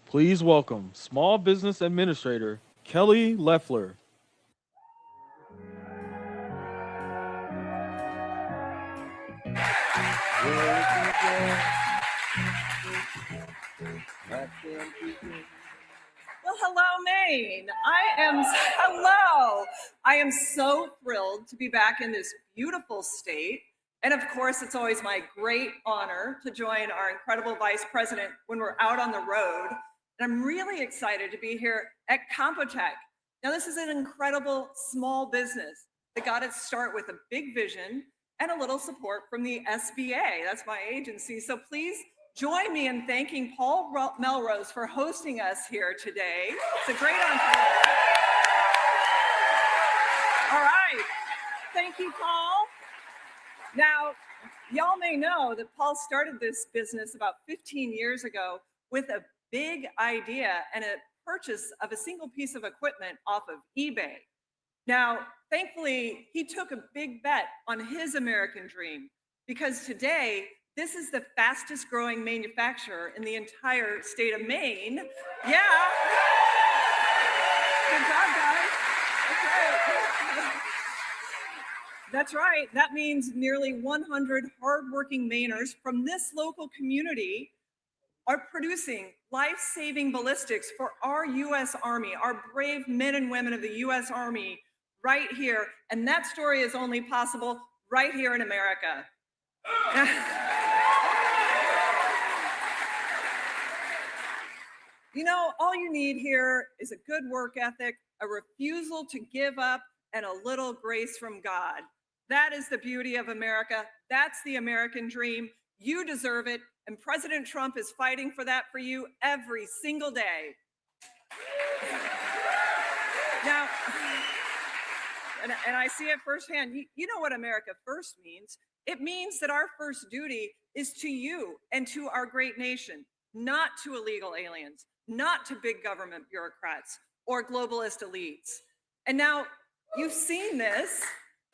Please welcome Small Business Administrator Kelly Leffler. Well, hello, Maine. Hello. I am so thrilled to be back in this beautiful state. And of course, it's always my great honor to join our incredible Vice President when we're out on the road. And I'm really excited to be here at Compotech. Now, this is an incredible small business that got its start with a big vision and a little support from the SBA. That's my agency. So please join me in thanking Paul Melrose for hosting us here today. It's a great entrepreneur. All right. Thank you, Paul. Now, y'all may know that Paul started this business about 15 years ago with a big idea and a purchase of a single piece of equipment off of eBay. Now, thankfully, he took a big bet on his American dream because today, this is the fastest growing manufacturer in the entire state of Maine. Yeah. Good job, guys. That's right. That means nearly 100 hardworking Mainers from this local community are producing life-saving ballistics for our U.S. Army, our brave men and women of the U.S. Army right here. And that story is only possible right here in America. You know, all you need here is a good work ethic, a refusal to give up, and a little grace from God. That is the beauty of America. That's the American dream. You deserve it, and President Trump is fighting for that for you every single day. Now, and I see it firsthand. You know what America First means. It means that our first duty is to you and to our great nation, not to illegal aliens, not to big government bureaucrats or globalist elites. And now you've seen this.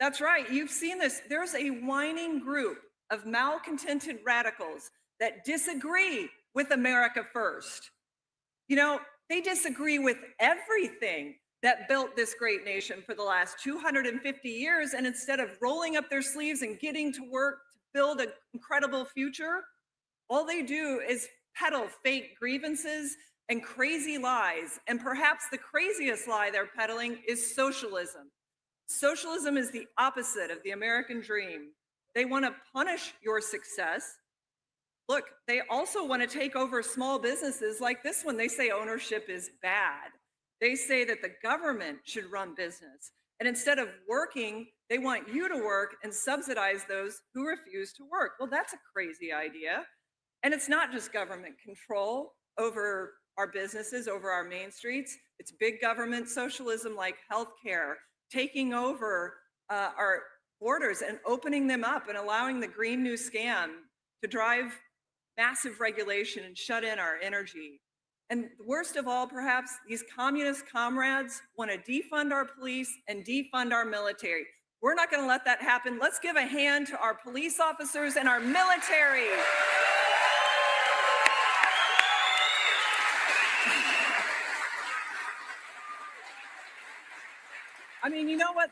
That's right. You've seen this. There's a whining group of malcontented radicals that disagree with America First. You know, they disagree with everything that built this great nation for the last 250 years. And instead of rolling up their sleeves and getting to work to build an incredible future, all they do is peddle fake grievances and crazy lies. And perhaps the craziest lie they're peddling is socialism. Socialism is the opposite of the American dream. They want to punish your success. Look, they also want to take over small businesses like this one. They say ownership is bad. They say that the government should run business. And instead of working, they want you to work and subsidize those who refuse to work. Well, that's a crazy idea. And it's not just government control over our businesses, over our main streets. It's big government socialism like healthcare, taking over our borders and opening them up and allowing the Green New Scam to drive massive regulation and shut in our energy. And worst of all, perhaps, these communist comrades want to defund our police and defund our military. We're not going to let that happen. Let's give a hand to our police officers and our military. I mean, you know what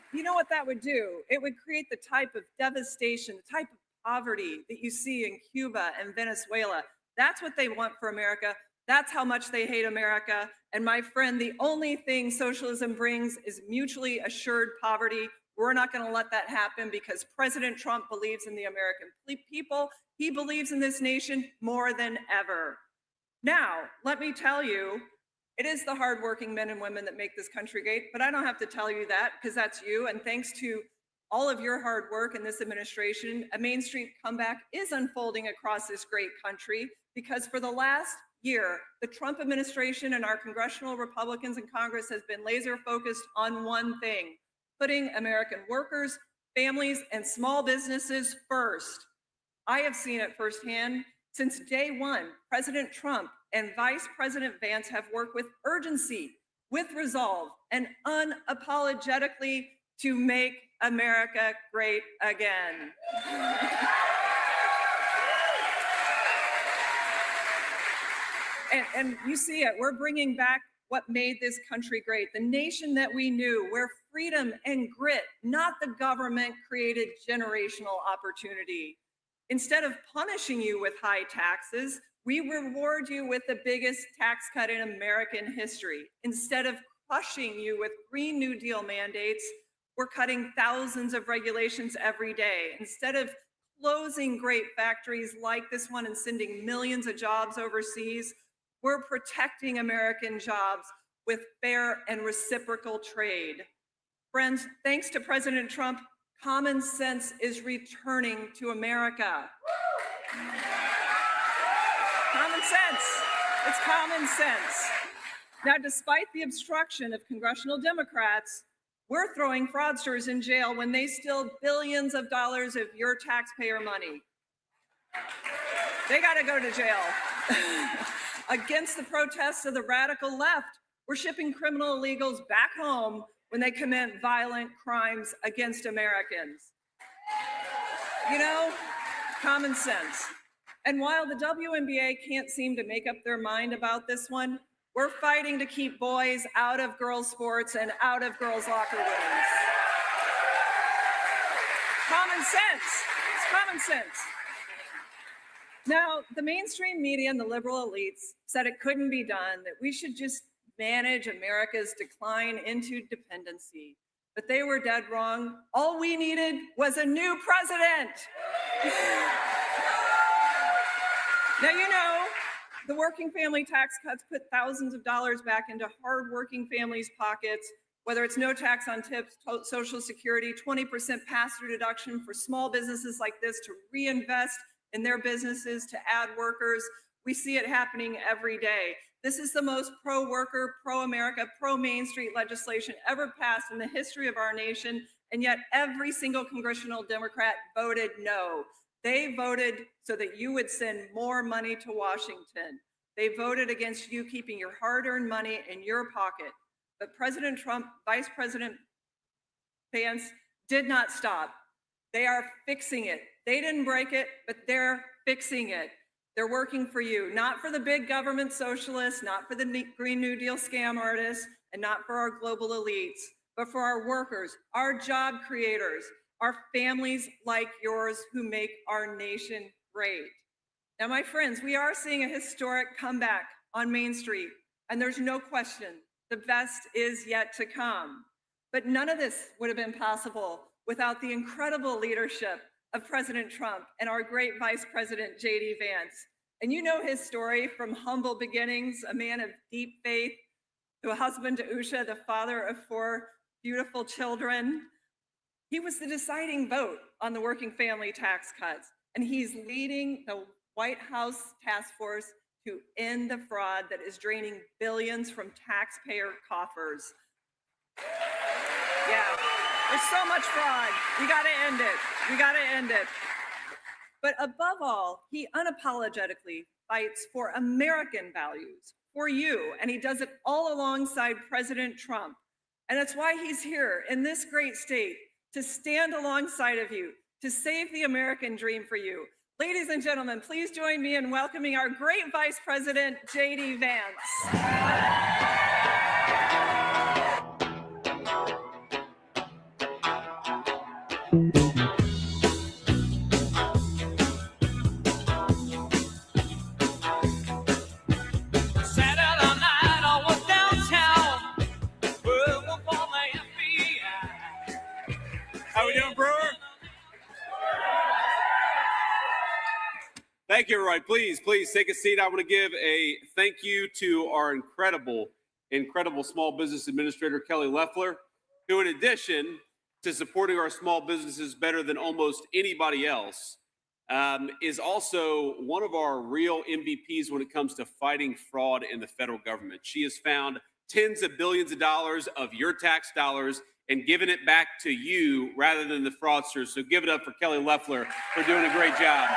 that would do? It would create the type of devastation, the type of poverty that you see in Cuba and Venezuela. That's what they want for America. That's how much they hate America. And my friend, the only thing socialism brings is mutually assured poverty. We're not going to let that happen because President Trump believes in the American people. He believes in this nation more than ever. Now, let me tell you, it is the hardworking men and women that make this country great, but I don't have to tell you that because that's you. And thanks to all of your hard work in this administration, a Main Street comeback is unfolding across this great country because for the last year, the Trump administration and our congressional Republicans in Congress has been laser focused on one thing, putting American workers, families, and small businesses first. I have seen it firsthand. Since day one, President Trump and Vice President Vance have worked with urgency, with resolve, and unapologetically to make America great again. And you see it, we're bringing back what made this country great, the nation that we knew, where freedom and grit, not the government, created generational opportunity. Instead of punishing you with high taxes, we reward you with the biggest tax cut in American history. Instead of crushing you with Green New Deal mandates, we're cutting thousands of regulations every day. Instead of closing great factories like this one and sending millions of jobs overseas, we're protecting American jobs with fair and reciprocal trade. Friends, thanks to President Trump, common sense is returning to America. Common sense. It's common sense. Now, despite the obstruction of congressional Democrats, we're throwing fraudsters in jail when they steal billions of dollars of your taxpayer money. They got to go to jail. Against the protests of the radical left, we're shipping criminal illegals back home when they commit violent crimes against Americans. You know, common sense. And while the WNBA can't seem to make up their mind about this one, we're fighting to keep boys out of girls' sports and out of girls' locker rooms. Common sense. It's common sense. Now, the mainstream media and the liberal elites said it couldn't be done, that we should just manage America's decline into dependency. But they were dead wrong. All we needed was a new president. Now, you know, the working family tax cuts put thousands of dollars back into hardworking families' pockets, whether it's no tax on tips, Social Security, 20% pass-through deduction for small businesses like this to reinvest in their businesses, to add workers. We see it happening every day. This is the most pro-worker, pro-America, pro-Main Street legislation ever passed in the history of our nation, and yet every single congressional Democrat voted no. They voted so that you would send more money to Washington. They voted against you keeping your hard-earned money in your pocket. But President Trump, Vice President Vance did not stop. They are fixing it. They didn't break it, but they're fixing it. They're working for you, not for the big government socialists, not for the Green New Deal scam artists, and not for our global elites, but for our workers, our job creators, our families like yours who make our nation great. Now, my friends, we are seeing a historic comeback on Main Street, and there's no question the best is yet to come. But none of this would have been possible without the incredible leadership of President Trump and our great Vice President, J.D. Vance. And you know his story from humble beginnings, a man of deep faith, to a husband to Usha, the father of 4 beautiful children. He was the deciding vote on the working family tax cuts, and he's leading the White House task force to end the fraud that is draining billions from taxpayer coffers. Yeah. There's so much fraud. We got to end it. We got to end it. But above all, he unapologetically fights for American values, for you, and he does it all alongside President Trump. And that's why he's here in this great state to stand alongside of you, to save the American dream for you. Ladies and gentlemen, please join me in welcoming our great Vice President, J.D. Vance. How we doing, Brewer? Thank you, everybody. Please take a seat. I want to give a thank you to our incredible small business administrator, Kelly Loeffler, who in addition to supporting our small businesses better than almost anybody else, is also one of our real MVPs when it comes to fighting fraud in the federal government. She has found tens of billions of dollars of your tax dollars and given it back to you rather than the fraudsters. So give it up for Kelly Loeffler for doing a great job.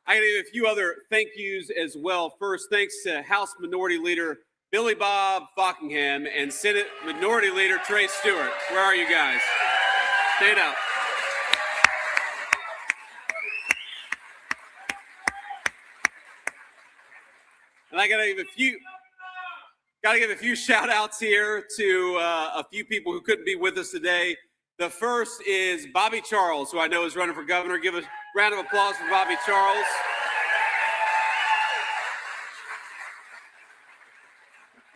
I got to give a few other thank yous as well. First, thanks to House Minority Leader Billy Bob Fockingham and Senate Minority Leader Trey Stewart. Where are you guys? Stand up. And I got to give a few shout outs here to a few people who couldn't be with us today. The first is Bobby Charles, who I know is running for governor. Give a round of applause for Bobby Charles.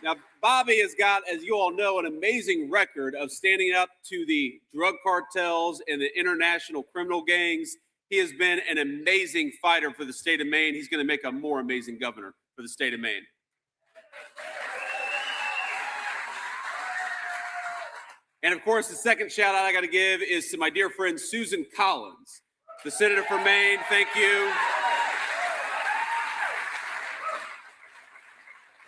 Now, Bobby has got, as you all know, an amazing record of standing up to the drug cartels and the international criminal gangs. He has been an amazing fighter for the state of Maine. He's going to make a more amazing governor for the state of Maine. And of course, the second shout out I got to give is to my dear friend Susan Collins, the senator for Maine. Thank you.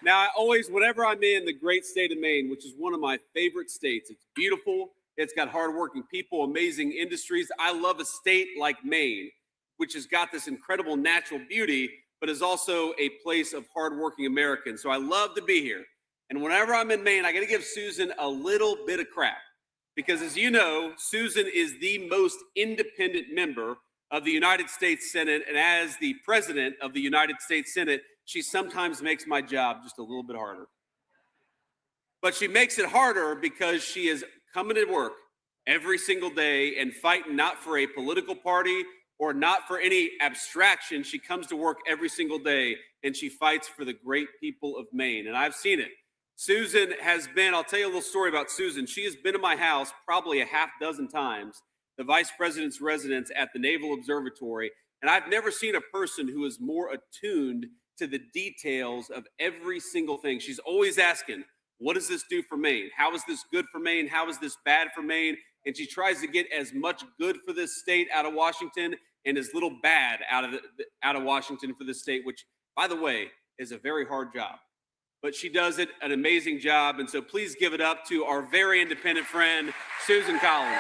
Now, whenever I'm in the great state of Maine, which is one of my favorite states, it's beautiful. It's got hardworking people, amazing industries. I love a state like Maine, which has got this incredible natural beauty, but is also a place of hardworking Americans. So I love to be here. And whenever I'm in Maine, I got to give Susan a little bit of crap. Because as you know, Susan is the most independent member of the United States Senate. And as the president of the United States Senate, she sometimes makes my job just a little bit harder. But she makes it harder because she is coming to work every single day and fighting not for a political party or not for any abstraction. She comes to work every single day and she fights for the great people of Maine. And I've seen it. Susan has been, I'll tell you a little story about Susan. She has been to my house probably a half dozen times, the vice president's residence at the Naval Observatory. And I've never seen a person who is more attuned to the details of every single thing. She's always asking, what does this do for Maine? How is this good for Maine? How is this bad for Maine? And she tries to get as much good for this state out of Washington and as little bad out of Washington for this state, which, by the way, is a very hard job. But she does an amazing job. And so please give it up to our very independent friend, Susan Collins.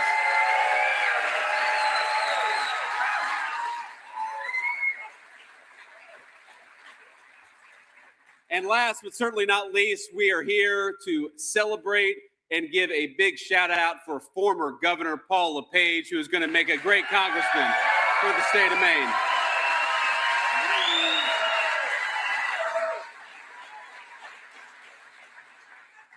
And last but certainly not least, we are here to celebrate and give a big shout out for former Governor Paul LePage, who is going to make a great congressman for the state of Maine.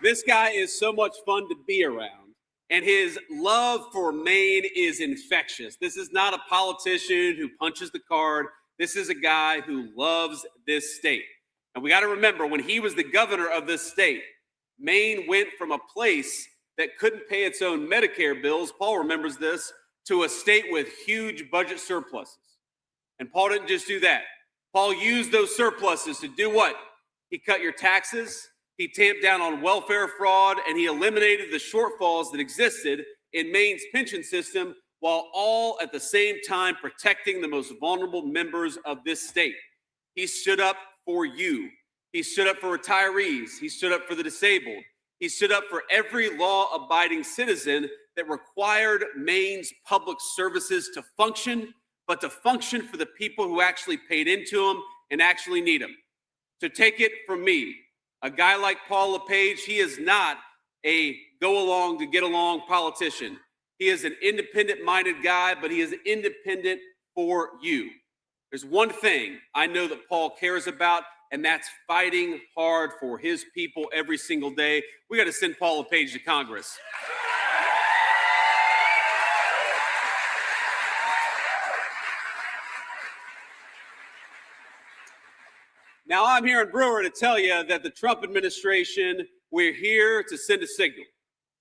This guy is so much fun to be around, and his love for Maine is infectious. This is not a politician who punches the card. This is a guy who loves this state. And we got to remember, when he was the governor of this state, Maine went from a place that couldn't pay its own Medicare bills, Paul remembers this, to a state with huge budget surpluses. And Paul didn't just do that. Paul used those surpluses to do what? He cut your taxes, he tamped down on welfare fraud, and he eliminated the shortfalls that existed in Maine's pension system, while all at the same time protecting the most vulnerable members of this state. He stood up for you. He stood up for retirees. He stood up for the disabled. He stood up for every law-abiding citizen that required Maine's public services to function, but to function for the people who actually paid into them and actually need them. So take it from me, a guy like Paul LePage, he is not a go-along to get along politician. He is an independent-minded guy, but he is independent for you. There's one thing I know that Paul cares about, and that's fighting hard for his people every single day. We got to send Paul LePage to Congress. Now, I'm here in Brewer to tell you that the Trump administration, we're here to send a signal.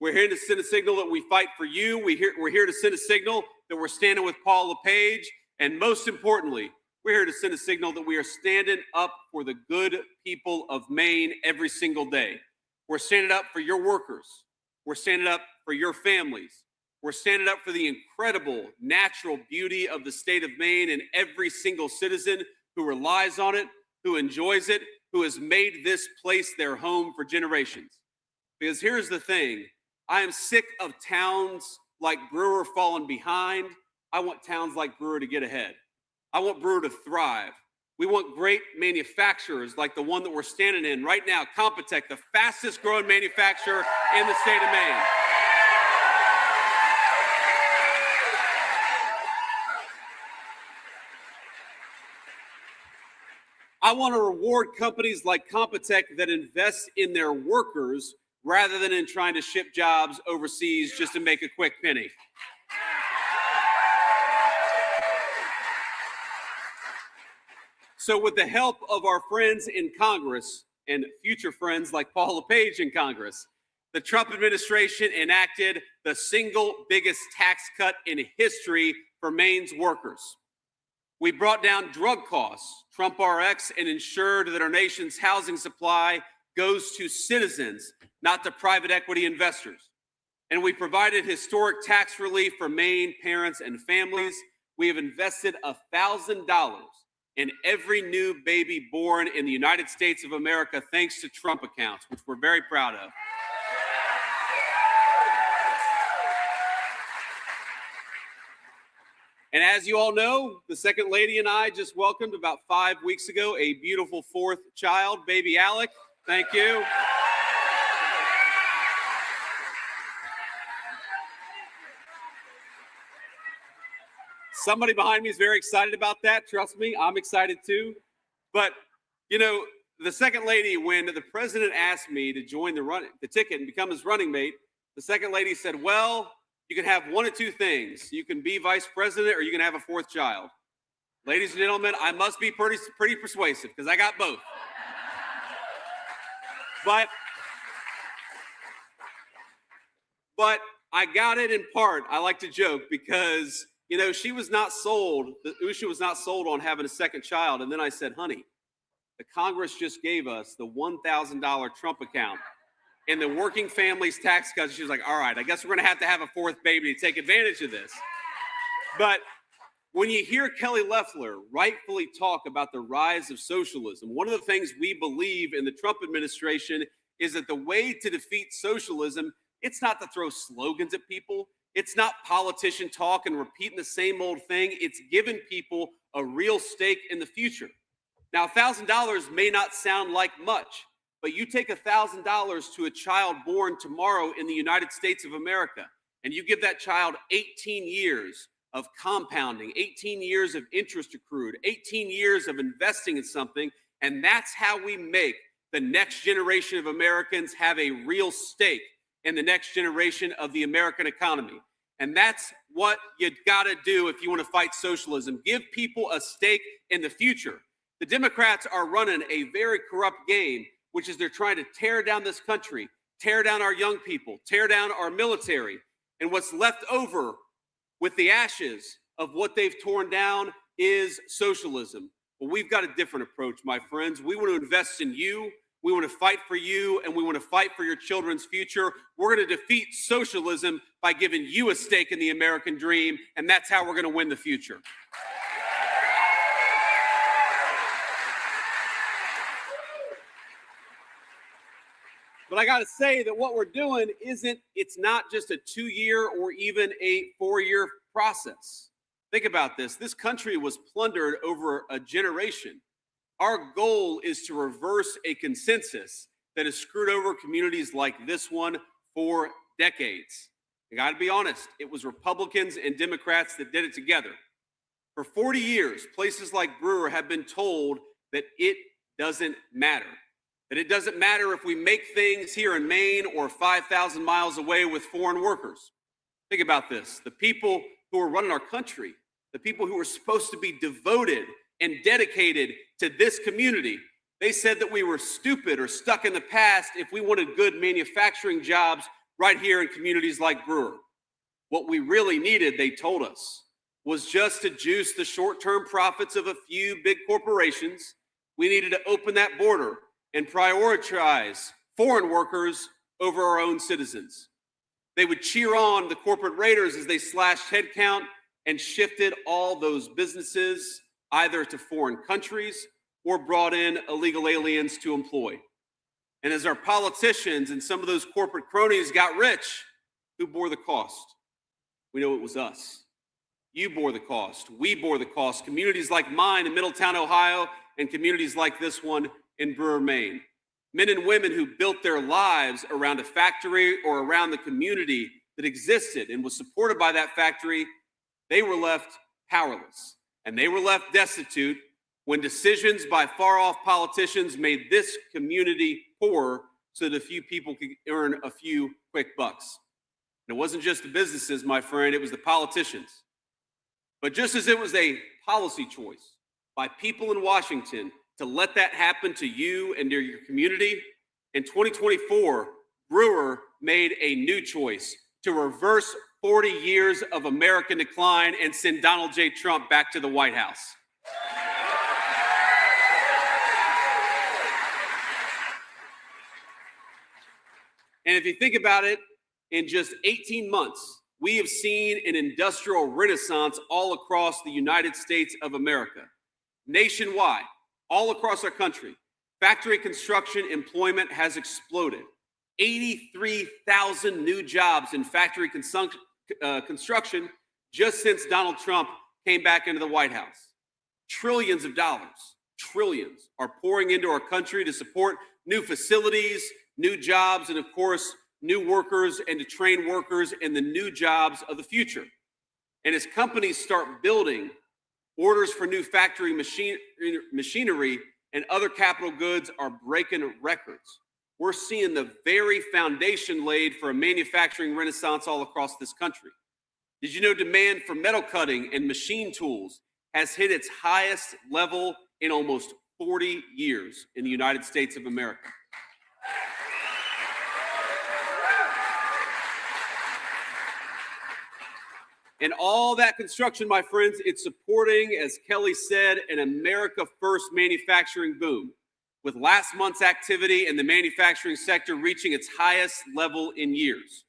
We're here to send a signal that we fight for you. We're here to send a signal that we're standing with Paul LePage. And most importantly, we're here to send a signal that we are standing up for the good people of Maine every single day. We're standing up for your workers. We're standing up for your families. We're standing up for the incredible natural beauty of the state of Maine and every single citizen who relies on it, who enjoys it, who has made this place their home for generations. Because here's the thing, I am sick of towns like Brewer falling behind. I want towns like Brewer to get ahead. I want Brewer to thrive. We want great manufacturers like the one that we're standing in right now, Compotech, the fastest growing manufacturer in the state of Maine. I want to reward companies like Computech that invest in their workers rather than in trying to ship jobs overseas just to make a quick penny. So with the help of our friends in Congress and future friends like Paul LePage in Congress, the Trump administration enacted the single biggest tax cut in history for Maine's workers. We brought down drug costs, Trump RX, and ensured that our nation's housing supply goes to citizens, not to private equity investors. And we provided historic tax relief for Maine parents and families. We have invested $1,000 in every new baby born in the United States of America thanks to Trump accounts, which we're very proud of. And as you all know, the Second Lady and I just welcomed about 5 weeks ago a beautiful fourth child, baby Alec. Thank you. Somebody behind me is very excited about that. Trust me, I'm excited too. But, you know, the Second Lady, when the president asked me to join the ticket and become his running mate, the Second Lady said, well, you can have one of two things. You can be vice president or you can have a fourth child. Ladies and gentlemen, I must be pretty persuasive because I got both. But I got it in part. I like to joke because, you know, she was not sold, Usha was not sold on having a second child. And then I said, honey, the Congress just gave us the $1,000 Trump account and the working families tax cuts. She was like, all right, I guess we're going to have a fourth baby to take advantage of this. But when you hear Kelly Loeffler rightfully talk about the rise of socialism, one of the things we believe in the Trump administration is that the way to defeat socialism, it's not to throw slogans at people. It's not politician talk and repeating the same old thing. It's giving people a real stake in the future. Now, $1,000 may not sound like much, but you take $1,000 to a child born tomorrow in the United States of America, and you give that child 18 years of compounding, 18 years of interest accrued, 18 years of investing in something, and that's how we make the next generation of Americans have a real stake in the next generation of the American economy. And that's what you gotta do if you wanna fight socialism. Give people a stake in the future. The Democrats are running a very corrupt game, which is they're trying to tear down this country, tear down our young people, tear down our military. And what's left over with the ashes of what they've torn down is socialism. Well, we've got a different approach, my friends. We want to invest in you. We want to fight for you, and we want to fight for your children's future. We're going to defeat socialism by giving you a stake in the American dream, and that's how we're going to win the future. But I got to say that what we're doing it's not just a 2-year or even a 4-year process. Think about this. This country was plundered over a generation. Our goal is to reverse a consensus that has screwed over communities like this one for decades. I got to be honest, it was Republicans and Democrats that did it together. For 40 years, places like Brewer have been told that it doesn't matter. That it doesn't matter if we make things here in Maine or 5,000 miles away with foreign workers. Think about this. The people who are running our country, the people who are supposed to be devoted and dedicated to this community, they said that we were stupid or stuck in the past if we wanted good manufacturing jobs right here in communities like Brewer. What we really needed, they told us, was just to juice the short-term profits of a few big corporations. We needed to open that border and prioritize foreign workers over our own citizens. They would cheer on the corporate raiders as they slashed headcount and shifted all those businesses either to foreign countries or brought in illegal aliens to employ. And as our politicians and some of those corporate cronies got rich, who bore the cost? We know it was us. You bore the cost. We bore the cost. Communities like mine in Middletown, Ohio, and communities like this one in Brewer, Maine. Men and women who built their lives around a factory or around the community that existed and was supported by that factory, they were left powerless and they were left destitute when decisions by far-off politicians made this community poorer so that a few people could earn a few quick bucks. And it wasn't just the businesses, my friend, it was the politicians. But just as it was a policy choice by people in Washington to let that happen to you and to your community, in 2024, Brewer made a new choice to reverse 40 years of American decline and send Donald J. Trump back to the White House. And if you think about it, in just 18 months, we have seen an industrial renaissance all across the United States of America. Nationwide, all across our country, factory construction employment has exploded. 83,000 new jobs in factory construction just since Donald Trump came back into the White House. Trillions of dollars, trillions, are pouring into our country to support new facilities, new jobs, and of course, new workers and to train workers in the new jobs of the future. And as companies start building, orders for new factory machinery and other capital goods are breaking records. We're seeing the very foundation laid for a manufacturing renaissance all across this country. Did you know demand for metal cutting and machine tools has hit its highest level in almost 40 years in the United States of America? And all that construction, my friends, it's supporting, as Kelly said, an America First manufacturing boom, with last month's activity in the manufacturing sector reaching its highest level in years.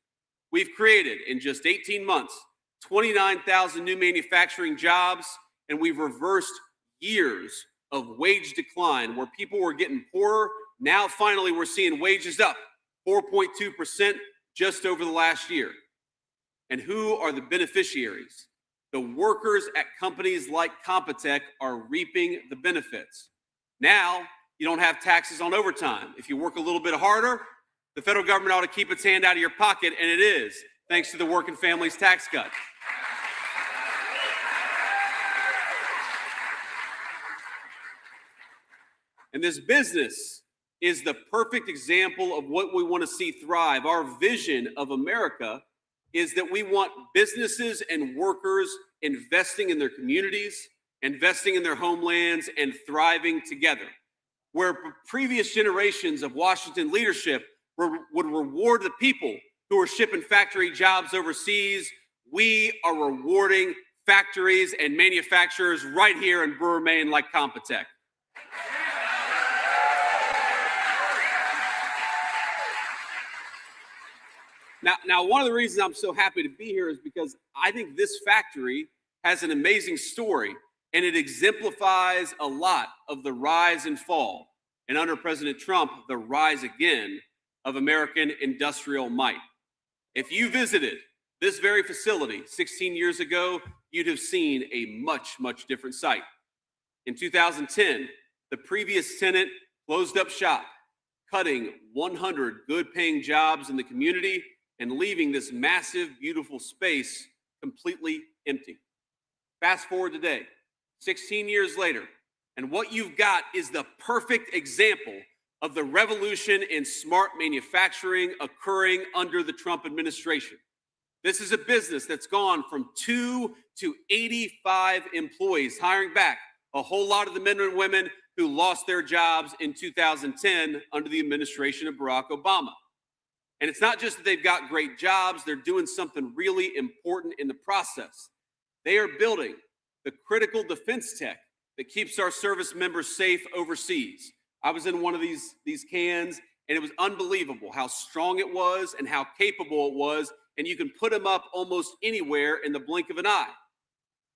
We've created, in just 18 months, 29,000 new manufacturing jobs, and we've reversed years of wage decline where people were getting poorer. Now, finally, we're seeing wages up 4.2% just over the last year. And who are the beneficiaries? The workers at companies like Computech are reaping the benefits. Now, you don't have taxes on overtime. If you work a little bit harder, the federal government ought to keep its hand out of your pocket, and it is, thanks to the Working Families Tax Cut. And this business is the perfect example of what we want to see thrive. Our vision of America is that we want businesses and workers investing in their communities, investing in their homelands, and thriving together. Where previous generations of Washington leadership would reward the people who are shipping factory jobs overseas, we are rewarding factories and manufacturers right here in Brewer, Maine, like Computech. Now, one of the reasons I'm so happy to be here is because I think this factory has an amazing story, and it exemplifies a lot of the rise and fall, and under President Trump, the rise again of American industrial might. If you visited this very facility 16 years ago, you'd have seen a much, much different sight. In 2010, the previous tenant closed up shop, cutting 100 good-paying jobs in the community and leaving this massive, beautiful space completely empty. Fast forward today, 16 years later, and what you've got is the perfect example of the revolution in smart manufacturing occurring under the Trump administration. This is a business that's gone from 2 to 85 employees, hiring back a whole lot of the men and women who lost their jobs in 2010 under the administration of Barack Obama. And it's not just that they've got great jobs, they're doing something really important in the process. They are building the critical defense tech that keeps our service members safe overseas. I was in one of these cans, and it was unbelievable how strong it was and how capable it was, and you can put them up almost anywhere in the blink of an eye.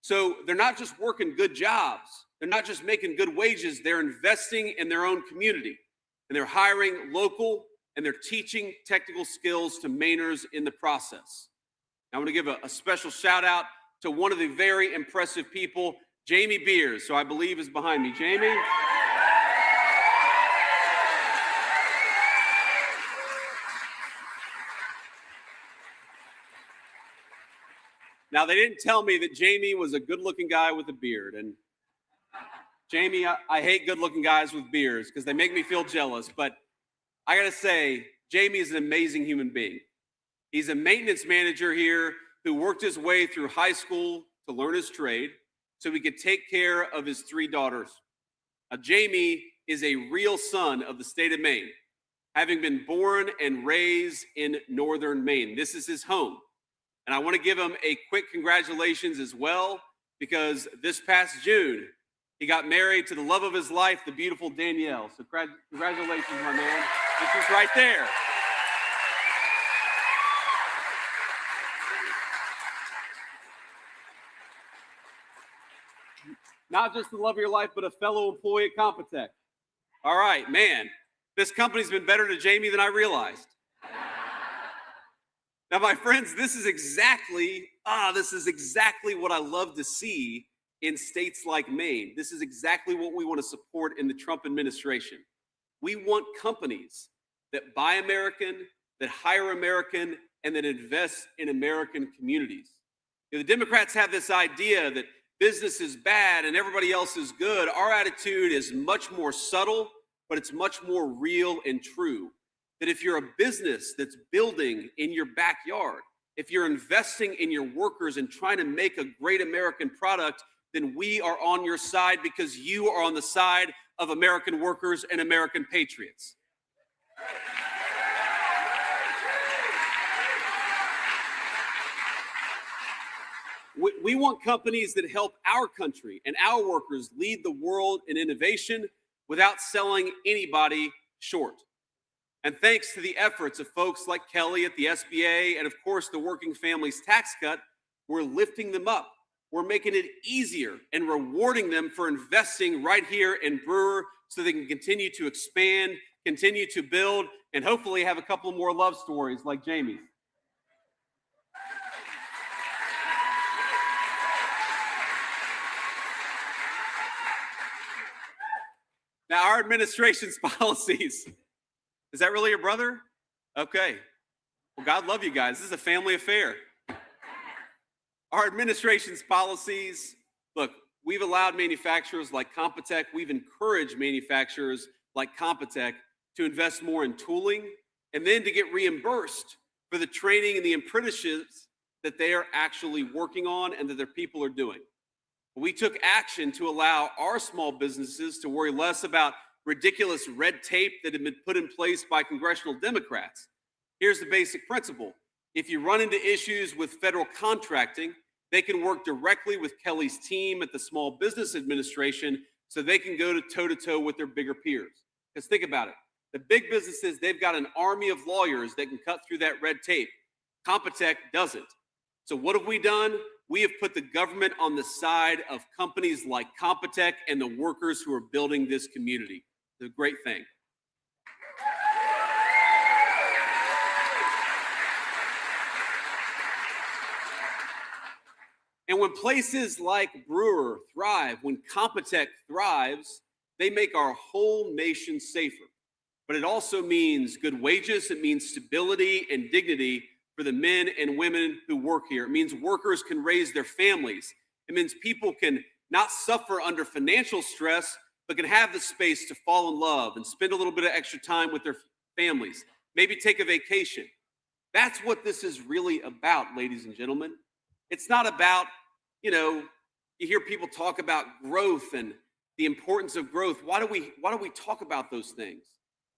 So they're not just working good jobs, they're not just making good wages, they're investing in their own community, and they're hiring local, and they're teaching technical skills to Mainers in the process. I want to give a special shout out to one of the very impressive people, Jamie Beers, who I believe is behind me. Jamie? Now, they didn't tell me that Jamie was a good-looking guy with a beard, and Jamie, I hate good-looking guys with beards because they make me feel jealous, but I gotta say, Jamie is an amazing human being. He's a maintenance manager here who worked his way through high school to learn his trade so he could take care of his 3 daughters. Now, Jamie is a real son of the state of Maine, having been born and raised in northern Maine. This is his home. And I want to give him a quick congratulations as well, because this past June, he got married to the love of his life, the beautiful Danielle. So congratulations, my man. This is right there. Not just the love of your life, but a fellow employee at Compotech. All right, man. This company's been better to Jamie than I realized. Now, my friends, this is exactly what I love to see in states like Maine. This is exactly what we want to support in the Trump administration. We want companies that buy American, that hire American, and that invest in American communities. You know, the Democrats have this idea that business is bad and everybody else is good. Our attitude is much more subtle, but it's much more real and true. That if you're a business that's building in your backyard, if you're investing in your workers and trying to make a great American product, then we are on your side because you are on the side of American workers and American patriots. We want companies that help our country and our workers lead the world in innovation without selling anybody short. And thanks to the efforts of folks like Kelly at the SBA and, of course, the Working Families Tax Cut, we're lifting them up. We're making it easier and rewarding them for investing right here in Brewer so they can continue to expand, continue to build, and hopefully have a couple more love stories like Jamie's. Now, our administration's policies. Is that really your brother? Okay. Well, God love you guys. This is a family affair. Our administration's policies, look, we've allowed manufacturers like Compotech, we've encouraged manufacturers like Compotech to invest more in tooling and then to get reimbursed for the training and the apprenticeships that they are actually working on and that their people are doing. We took action to allow our small businesses to worry less about ridiculous red tape that had been put in place by congressional Democrats. Here's the basic principle. If you run into issues with federal contracting, they can work directly with Kelly's team at the Small Business Administration so they can go toe-to-toe with their bigger peers. Because think about it. The big businesses, they've got an army of lawyers that can cut through that red tape. Compotech doesn't. So what have we done? We have put the government on the side of companies like Compotech and the workers who are building this community. It's a great thing. And when places like Brewer thrive, when Compotech thrives, they make our whole nation safer. But it also means good wages. It means stability and dignity for the men and women who work here. It means workers can raise their families. It means people can not suffer under financial stress, but can have the space to fall in love and spend a little bit of extra time with their families, maybe take a vacation. That's what this is really about, ladies and gentlemen. It's not about, you hear people talk about growth and the importance of growth. Why do we talk about those things?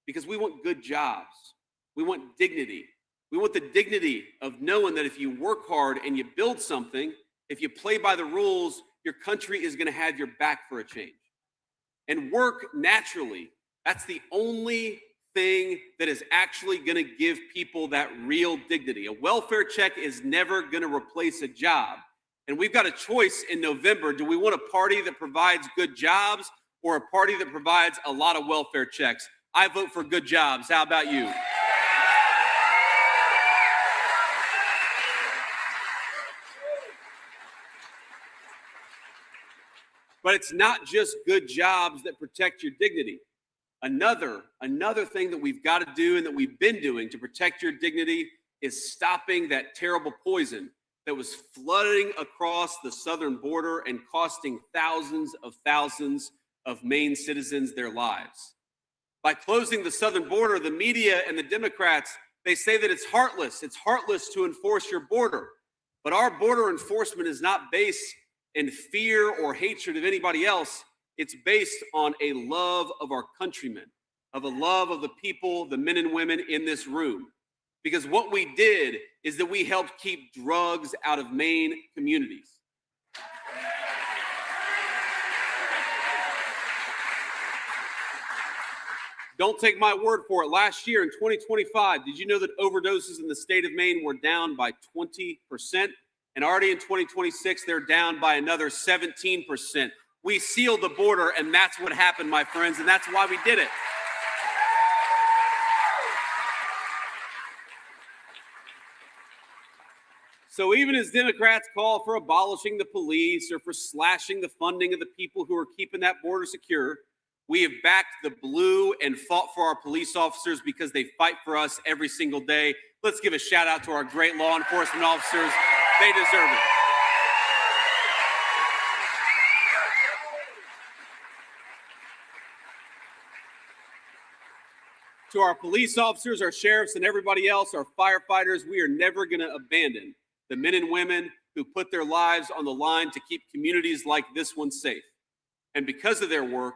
Because we want good jobs. We want dignity. We want the dignity of knowing that if you work hard and you build something, if you play by the rules, your country is going to have your back for a change. And work naturally, that's the only thing that is actually going to give people that real dignity. A welfare check is never going to replace a job. And we've got a choice in November. Do we want a party that provides good jobs or a party that provides a lot of welfare checks? I vote for good jobs. How about you? But it's not just good jobs that protect your dignity. Another thing that we've got to do and that we've been doing to protect your dignity is stopping that terrible poison that was flooding across the southern border and costing thousands of Maine citizens their lives. By closing the southern border, the media and the Democrats, they say that it's heartless. It's heartless to enforce your border. But our border enforcement is not based in fear or hatred of anybody else. It's based on a love of our countrymen, of a love of the people, the men and women in this room. Because what we did is that we helped keep drugs out of Maine communities. Don't take my word for it. Last year in 2025, did you know that overdoses in the state of Maine were down by 20%? And already in 2026, they're down by another 17%. We sealed the border, and that's what happened, my friends, and that's why we did it. So even as Democrats call for abolishing the police or for slashing the funding of the people who are keeping that border secure, we have backed the blue and fought for our police officers because they fight for us every single day. Let's give a shout out to our great law enforcement officers. They deserve it. To our police officers, our sheriffs, and everybody else, our firefighters, we are never going to abandon the men and women who put their lives on the line to keep communities like this one safe. And because of their work,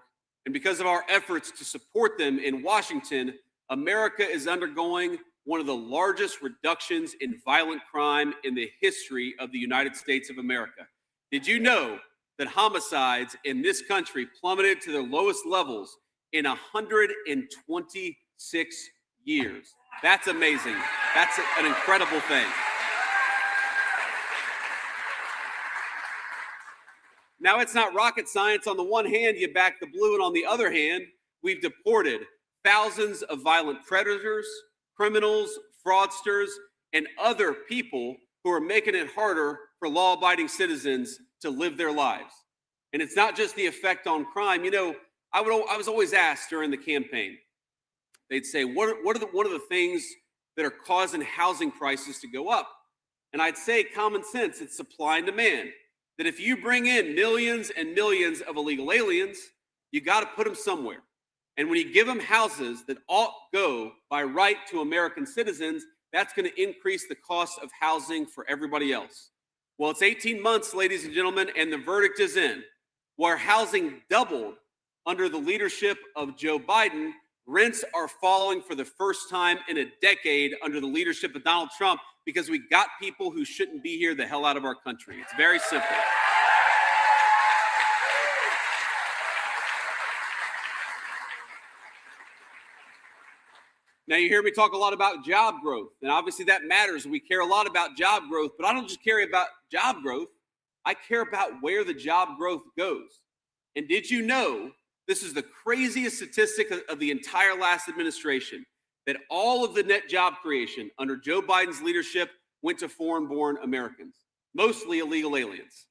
and because of our efforts to support them in Washington, America is undergoing one of the largest reductions in violent crime in the history of the United States of America. Did you know that homicides in this country plummeted to their lowest levels in 126 years? That's amazing. That's an incredible thing. Now, it's not rocket science. On the one hand, you back the blue, and on the other hand, we've deported thousands of violent predators, criminals, fraudsters, and other people who are making it harder for law-abiding citizens to live their lives. And it's not just the effect on crime. You know, I was always asked during the campaign, they'd say, what are the things that are causing housing prices to go up? And I'd say common sense, it's supply and demand. That if you bring in millions and millions of illegal aliens, you got to put them somewhere. And when you give them houses that ought go by right to American citizens, that's going to increase the cost of housing for everybody else. Well, it's 18 months, ladies and gentlemen, and the verdict is in. Where housing doubled under the leadership of Joe Biden, rents are falling for the first time in a decade under the leadership of Donald Trump, because we got people who shouldn't be here the hell out of our country. It's very simple. Now, you hear me talk a lot about job growth, and obviously that matters. We care a lot about job growth, but I don't just care about job growth. I care about where the job growth goes. And did you know, this is the craziest statistic of the entire last administration, that all of the net job creation under Joe Biden's leadership went to foreign-born Americans, mostly illegal aliens.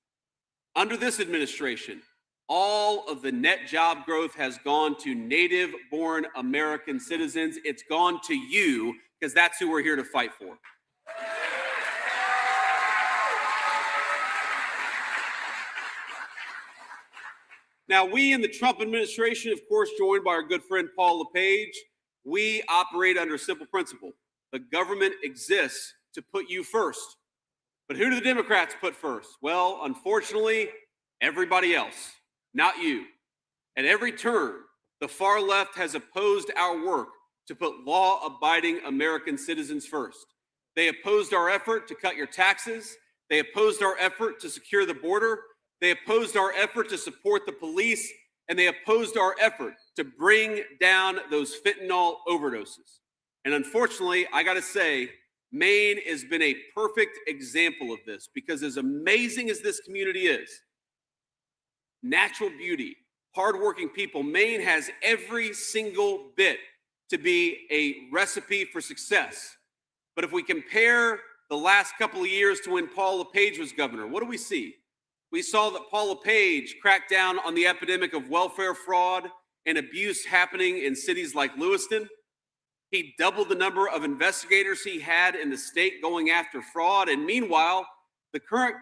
Under this administration, all of the net job growth has gone to native-born American citizens. It's gone to you, because that's who we're here to fight for. Now, we in the Trump administration, of course, joined by our good friend Paul LePage, we operate under a simple principle. The government exists to put you first. But who do the Democrats put first? Well, unfortunately, everybody else, not you. At every turn, the far left has opposed our work to put law-abiding American citizens first. They opposed our effort to cut your taxes. They opposed our effort to secure the border. They opposed our effort to support the police. And they opposed our effort to bring down those fentanyl overdoses. And unfortunately, I got to say, Maine has been a perfect example of this, because as amazing as this community is, natural beauty, hardworking people, Maine has every single bit to be a recipe for success. But if we compare the last couple of years to when Paul LePage was governor, what do we see? We saw that Paul LePage cracked down on the epidemic of welfare fraud and abuse happening in cities like Lewiston. He doubled the number of investigators he had in the state going after fraud. And meanwhile, the current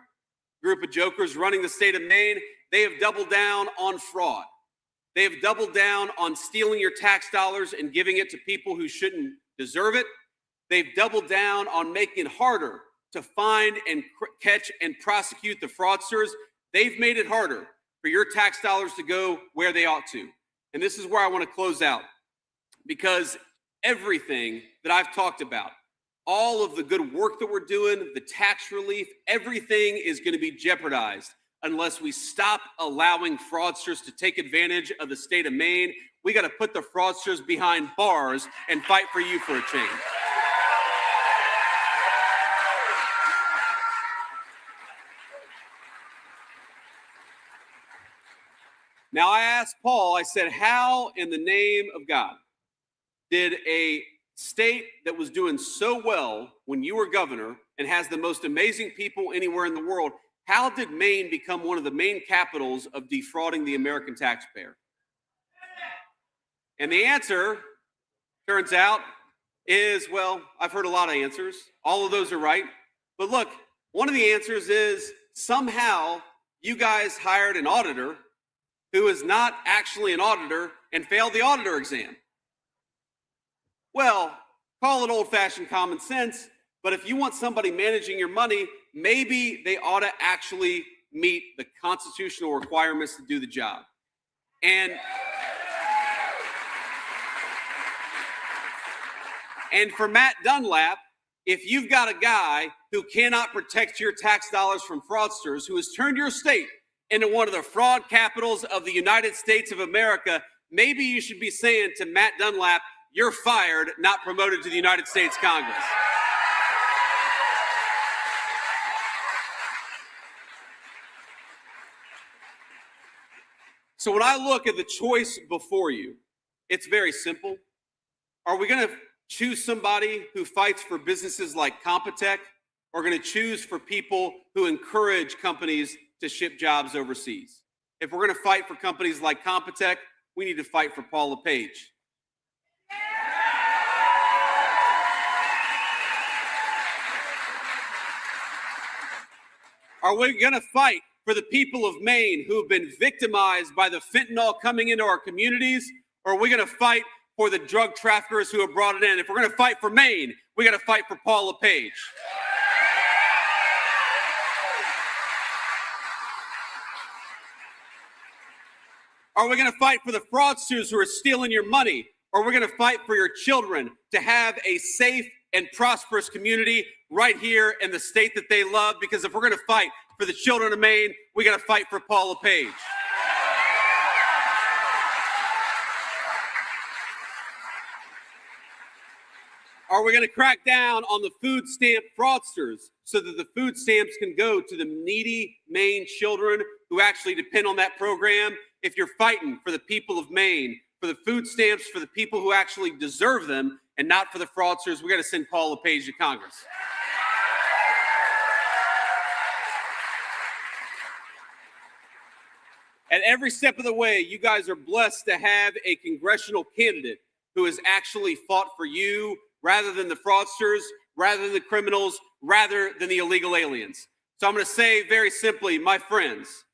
group of jokers running the state of Maine, they have doubled down on fraud. They have doubled down on stealing your tax dollars and giving it to people who shouldn't deserve it. They've doubled down on making it harder to find and catch and prosecute the fraudsters. They've made it harder for your tax dollars to go where they ought to. And this is where I want to close out, because everything that I've talked about, all of the good work that we're doing, the tax relief, everything is going to be jeopardized unless we stop allowing fraudsters to take advantage of the state of Maine. We got to put the fraudsters behind bars and fight for you for a change. Now, I asked Paul, I said, how in the name of God did a state that was doing so well when you were governor and has the most amazing people anywhere in the world, how did Maine become one of the main capitals of defrauding the American taxpayer? And the answer, turns out, is, well, I've heard a lot of answers. All of those are right. But look, one of the answers is somehow you guys hired an auditor who is not actually an auditor and failed the auditor exam. Well, call it old-fashioned common sense, but if you want somebody managing your money, maybe they ought to actually meet the constitutional requirements to do the job. And for Matt Dunlap, if you've got a guy who cannot protect your tax dollars from fraudsters, who has turned your state into one of the fraud capitals of the United States of America, maybe you should be saying to Matt Dunlap, you're fired, not promoted to the United States Congress. So when I look at the choice before you, it's very simple. Are we going to choose somebody who fights for businesses like Computech, or going to choose for people who encourage companies to ship jobs overseas? If we're going to fight for companies like Computech, we need to fight for Paul LePage. Are we going to fight for the people of Maine who have been victimized by the fentanyl coming into our communities? Or are we going to fight for the drug traffickers who have brought it in? If we're going to fight for Maine, we got to fight for Paul LePage. Are we going to fight for the fraudsters who are stealing your money? Or are we going to fight for your children to have a safe and prosperous community right here in the state that they love? Because if we're going to fight for the children of Maine, we got to fight for Paul LePage. Are we going to crack down on the food stamp fraudsters so that the food stamps can go to the needy Maine children who actually depend on that program? If you're fighting for the people of Maine, for the food stamps, for the people who actually deserve them, and not for the fraudsters, we got to send Paul LePage to Congress. At every step of the way, you guys are blessed to have a congressional candidate who has actually fought for you rather than the fraudsters, rather than the criminals, rather than the illegal aliens. So I'm going to say very simply, my friends,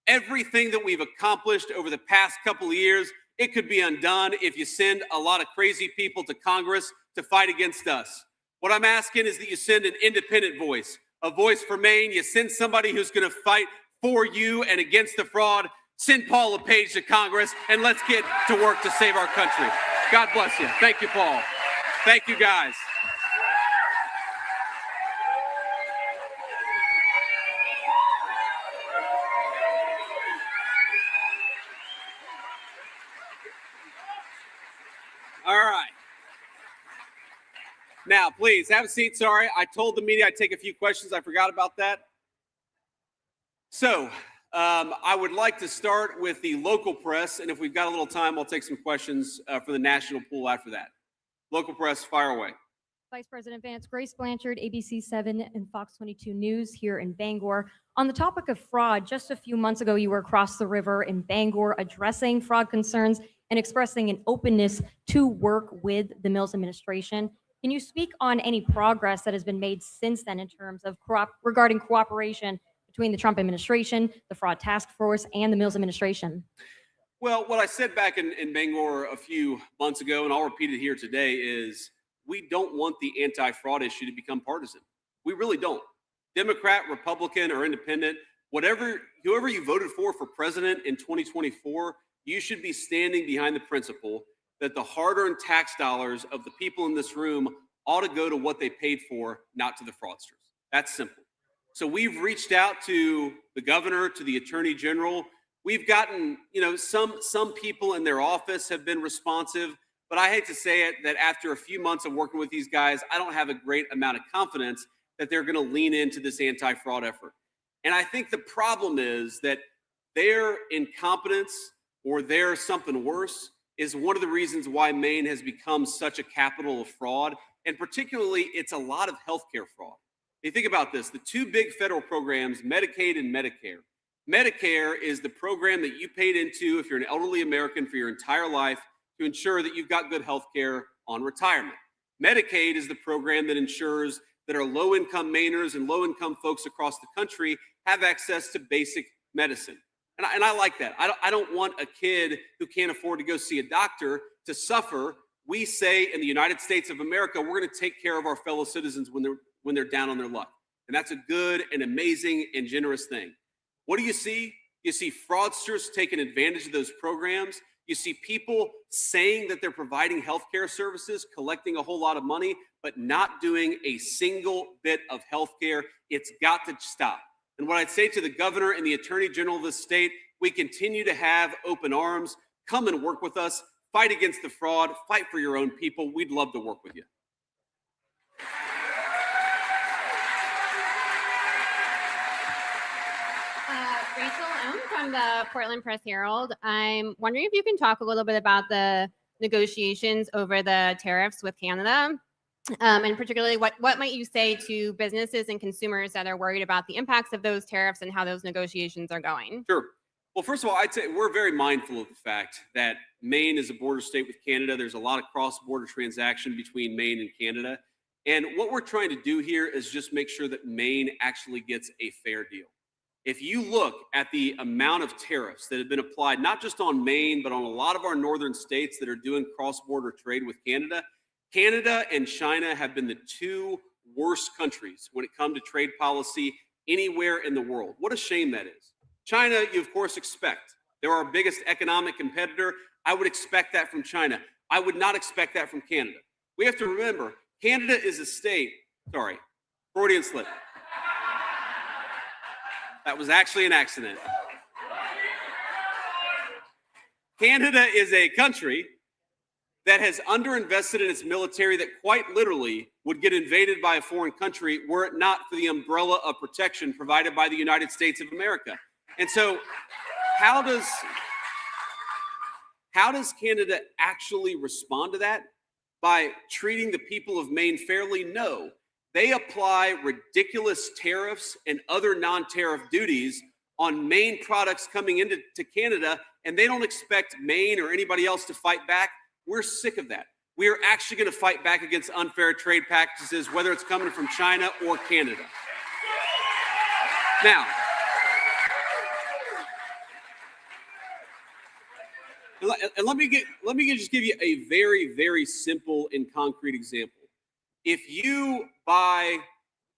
everything that we've accomplished over the past couple of years, it could be undone if you send a lot of crazy people to Congress to fight against us. What I'm asking is that you send an independent voice, a voice for Maine. You send somebody who's going to fight for you and against the fraud. Send Paul LePage to Congress, and let's get to work to save our country. God bless you. Thank you, Paul. Thank you, guys. All right. Now, please have a seat. Sorry, I told the media I'd take a few questions. I forgot about that. So, I would like to start with the local press, and if we've got a little time, I'll take some questions for the national pool after that. Local press, fire away. Vice President Vance, Grace Blanchard, ABC 7 and Fox 22 News here in Bangor. On the topic of fraud, just a few months ago, you were across the river in Bangor addressing fraud concerns and expressing an openness to work with the Mills administration. Can you speak on any progress that has been made since then in terms of regarding cooperation between the Trump administration, the fraud task force, and the Mills administration? Well, what I said back in Bangor a few months ago, and I'll repeat it here today, is we don't want the anti-fraud issue to become partisan. We really don't. Democrat, Republican, or independent, whoever you voted for president in 2024, you should be standing behind the principle that the hard-earned tax dollars of the people in this room ought to go to what they paid for, not to the fraudsters. That's simple. So we've reached out to the governor, to the attorney general. We've gotten, some people in their office have been responsive, but I hate to say it that after a few months of working with these guys, I don't have a great amount of confidence that they're going to lean into this anti-fraud effort. And I think the problem is that their incompetence or their something worse is one of the reasons why Maine has become such a capital of fraud. And particularly, it's a lot of healthcare fraud. You think about this, the two big federal programs, Medicaid and Medicare. Medicare is the program that you paid into if you're an elderly American for your entire life to ensure that you've got good health care on retirement. Medicaid is the program that ensures that our low-income Mainers and low-income folks across the country have access to basic medicine. And I like that. I don't want a kid who can't afford to go see a doctor to suffer. We say in the United States of America, we're going to take care of our fellow citizens when they're down on their luck. And that's a good and amazing and generous thing. What do you see? You see fraudsters taking advantage of those programs. You see people saying that they're providing healthcare services, collecting a whole lot of money, but not doing a single bit of healthcare. It's got to stop. And what I'd say to the governor and the attorney general of the state, we continue to have open arms. Come and work with us. Fight against the fraud. Fight for your own people. We'd love to work with you. Rachel Ohm from the Portland Press Herald. I'm wondering if you can talk a little bit about the negotiations over the tariffs with Canada. And particularly, what might you say to businesses and consumers that are worried about the impacts of those tariffs and how those negotiations are going? Sure. Well, first of all, I'd say we're very mindful of the fact that Maine is a border state with Canada. There's a lot of cross-border transaction between Maine and Canada. And what we're trying to do here is just make sure that Maine actually gets a fair deal. If you look at the amount of tariffs that have been applied, not just on Maine, but on a lot of our northern states that are doing cross-border trade with Canada, Canada and China have been the two worst countries when it comes to trade policy anywhere in the world. What a shame that is. China, you of course expect. They're our biggest economic competitor. I would expect that from China. I would not expect that from Canada. We have to remember, Canada is a state, sorry, Freudian slip. That was actually an accident. Canada is a country that has underinvested in its military that quite literally would get invaded by a foreign country were it not for the umbrella of protection provided by the United States of America. And so how does Canada actually respond to that? By treating the people of Maine fairly? No. They apply ridiculous tariffs and other non-tariff duties on Maine products coming into Canada, and they don't expect Maine or anybody else to fight back. We're sick of that. We are actually going to fight back against unfair trade practices, whether it's coming from China or Canada. Now, and let me just give you a very, very simple and concrete example. If you buy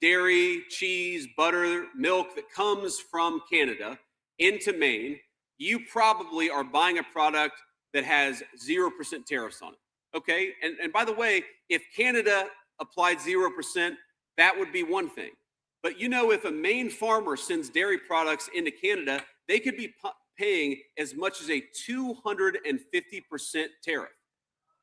dairy, cheese, butter, milk that comes from Canada into Maine, you probably are buying a product that has 0% tariffs on it, okay? And by the way, if Canada applied 0%, that would be one thing. But if a Maine farmer sends dairy products into Canada, they could be paying as much as a 250% tariff.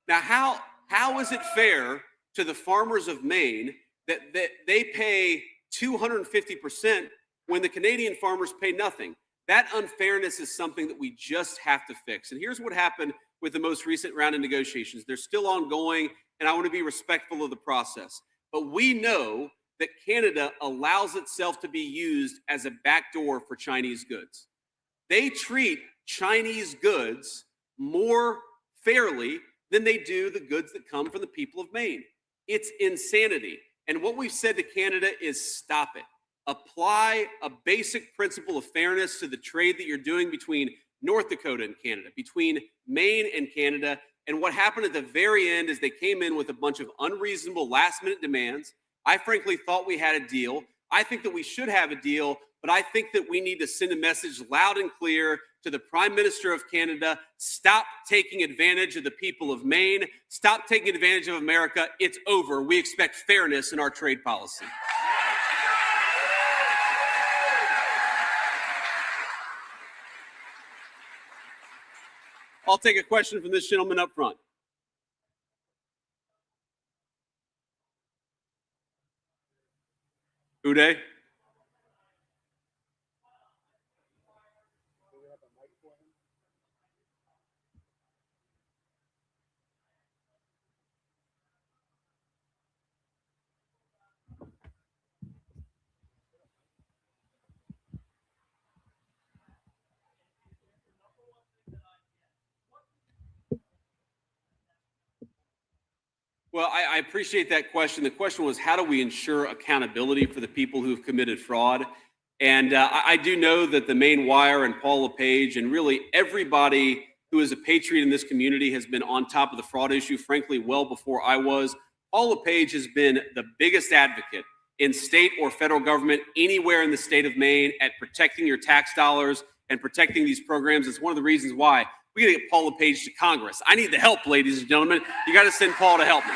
Now, how is it fair to the farmers of Maine that they pay 250% when the Canadian farmers pay nothing? That unfairness is something that we just have to fix. And here's what happened with the most recent round of negotiations. They're still ongoing, and I want to be respectful of the process. But we know that Canada allows itself to be used as a backdoor for Chinese goods. They treat Chinese goods more fairly than they do the goods that come from the people of Maine. It's insanity. And what we've said to Canada is stop it. Apply a basic principle of fairness to the trade that you're doing between North Dakota and Canada, between Maine and Canada. And what happened at the very end is they came in with a bunch of unreasonable last-minute demands. I frankly thought we had a deal. I think that we should have a deal, but I think that we need to send a message loud and clear to the Prime Minister of Canada. Stop taking advantage of the people of Maine. Stop taking advantage of America. It's over. We expect fairness in our trade policy. I'll take a question from this gentleman up front. Uday? Well, I appreciate that question. The question was, how do we ensure accountability for the people who have committed fraud? And I do know that the Maine Wire and Paul LePage and really everybody who is a patriot in this community has been on top of the fraud issue, frankly, well before I was. Paul LePage has been the biggest advocate in state or federal government anywhere in the state of Maine at protecting your tax dollars and protecting these programs. It's one of the reasons why we got to get Paul LePage to Congress. I need the help, ladies and gentlemen. You got to send Paul to help me.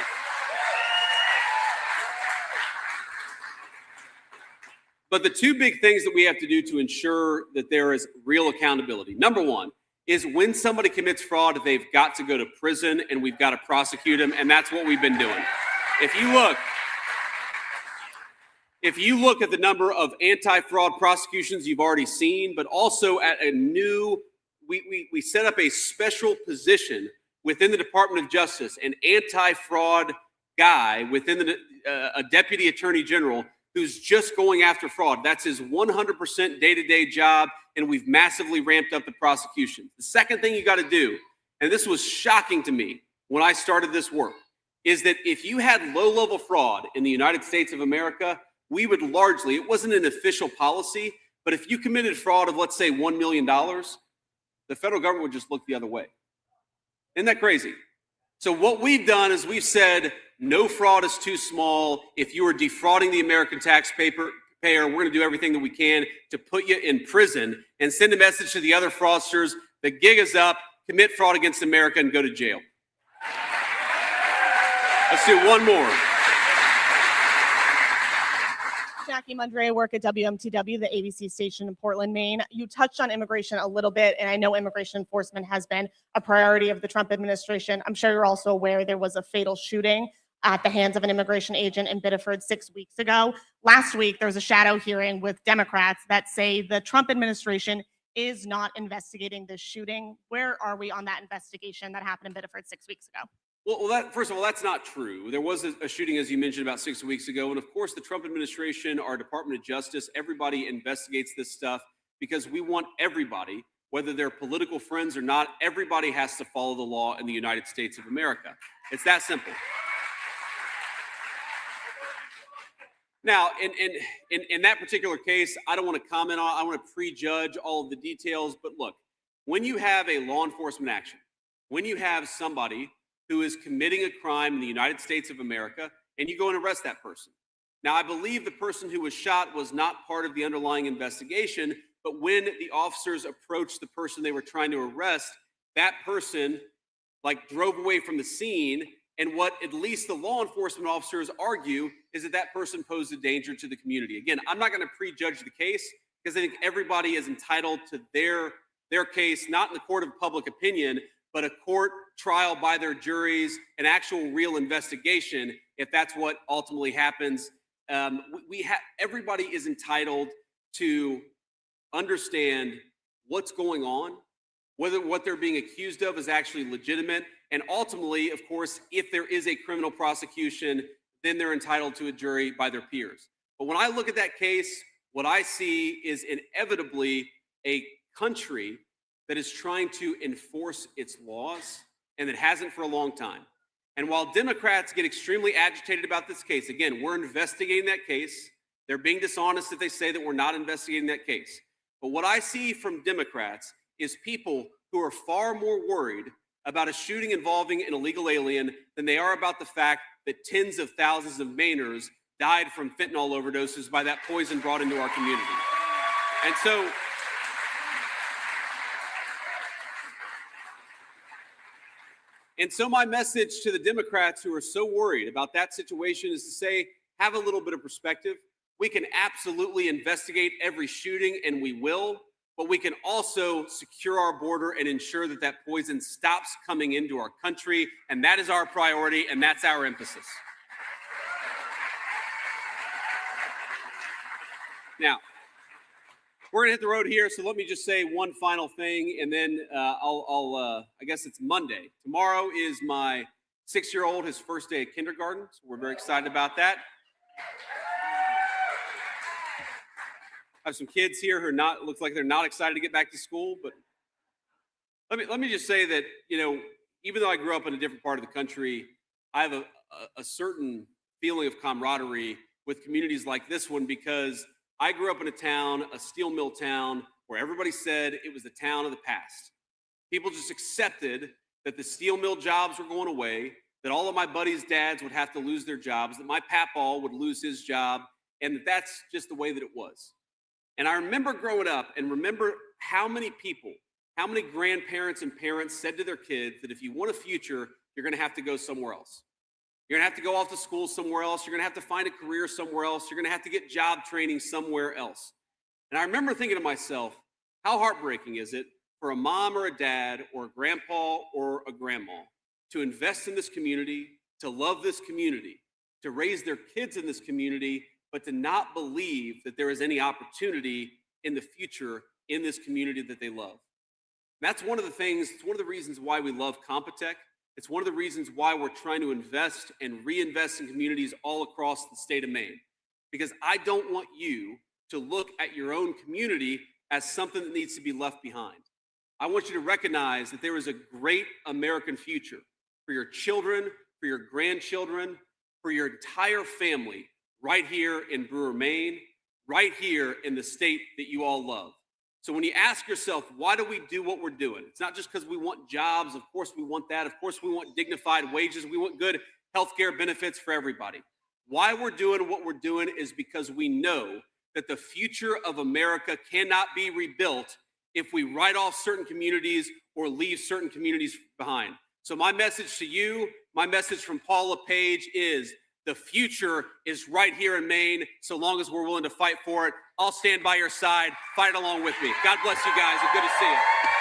But the two big things that we have to do to ensure that there is real accountability. Number one is when somebody commits fraud, they've got to go to prison and we've got to prosecute them. And that's what we've been doing. If you look at the number of anti-fraud prosecutions you've already seen, but also at a new, we set up a special position within the Department of Justice, an anti-fraud guy within a deputy attorney general who's just going after fraud. That's his 100% day-to-day job, and we've massively ramped up the prosecution. The second thing you got to do, and this was shocking to me when I started this work, is that if you had low-level fraud in the United States of America, we would largely, it wasn't an official policy, but if you committed fraud of, let's say, $1 million, the federal government would just look the other way. Isn't that crazy? So what we've done is we've said, no fraud is too small. If you are defrauding the American taxpayer, we're going to do everything that we can to put you in prison and send a message to the other fraudsters. The gig is up. Commit fraud against America and go to jail. Let's do one more. Jackie Mundray, I work at WMTW, the ABC station in Portland, Maine. You touched on immigration a little bit, and I know immigration enforcement has been a priority of the Trump administration. I'm sure you're also aware there was a fatal shooting at the hands of an immigration agent in Biddeford 6 weeks ago. Last week, there was a shadow hearing with Democrats that say the Trump administration is not investigating this shooting. Where are we on that investigation that happened in Biddeford 6 weeks ago? Well, first of all, that's not true. There was a shooting, as you mentioned, about 6 weeks ago. And of course, the Trump administration, our Department of Justice, everybody investigates this stuff because we want everybody, whether they're political friends or not, everybody has to follow the law in the United States of America. It's that simple. Now, in that particular case, I don't want to comment on, I want to prejudge all of the details. But look, when you have a law enforcement action, when you have somebody who is committing a crime in the United States of America, and you go and arrest that person. Now, I believe the person who was shot was not part of the underlying investigation, but when the officers approached the person they were trying to arrest, that person drove away from the scene. And what at least the law enforcement officers argue is that that person posed a danger to the community. Again, I'm not going to prejudge the case because I think everybody is entitled to their case, not in the court of public opinion, but a court trial by their juries, an actual real investigation, if that's what ultimately happens. Everybody is entitled to understand what's going on, whether what they're being accused of is actually legitimate. And ultimately, of course, if there is a criminal prosecution, then they're entitled to a jury by their peers. But when I look at that case, what I see is inevitably a country that is trying to enforce its laws, and it hasn't for a long time. And while Democrats get extremely agitated about this case, again, we're investigating that case. They're being dishonest if they say that we're not investigating that case. But what I see from Democrats is people who are far more worried about a shooting involving an illegal alien than they are about the fact that tens of thousands of Mainers died from fentanyl overdoses by that poison brought into our community. And so my message to the Democrats who are so worried about that situation is to say, have a little bit of perspective. We can absolutely investigate every shooting, and we will, but we can also secure our border and ensure that that poison stops coming into our country, and that is our priority, and that's our emphasis. Now, we're gonna hit the road here, so let me just say one final thing, and then I guess it's Monday. Tomorrow is my 6-year-old, his first day at kindergarten, so we're very excited about that. I have some kids here who looks like they're not excited to get back to school, but let me just say that, even though I grew up in a different part of the country, I have a certain feeling of camaraderie with communities like this one, because I grew up in a town, a steel mill town, where everybody said it was the town of the past. People just accepted that the steel mill jobs were going away, that all of my buddies' dads would have to lose their jobs, that my papaw would lose his job, and that's just the way that it was. And I remember growing up and remember how many people, how many grandparents and parents said to their kids that if you want a future, you're going to have to go somewhere else. You're going to have to go off to school somewhere else. You're going to have to find a career somewhere else. You're going to have to get job training somewhere else. And I remember thinking to myself, how heartbreaking is it for a mom or a dad or a grandpa or a grandma to invest in this community, to love this community, to raise their kids in this community, but to not believe that there is any opportunity in the future in this community that they love. And that's one of the things, it's one of the reasons why we love Computech. It's one of the reasons why we're trying to invest and reinvest in communities all across the state of Maine. Because I don't want you to look at your own community as something that needs to be left behind. I want you to recognize that there is a great American future for your children, for your grandchildren, for your entire family, right here in Brewer, Maine, right here in the state that you all love. So when you ask yourself, why do we do what we're doing? It's not just because we want jobs. Of course we want that. Of course we want dignified wages. We want good healthcare benefits for everybody. Why we're doing what we're doing is because we know that the future of America cannot be rebuilt if we write off certain communities or leave certain communities behind. So my message to you, my message from Paul LePage is, the future is right here in Maine, so long as we're willing to fight for it. I'll stand by your side. Fight along with me. God bless you guys, and good to see you.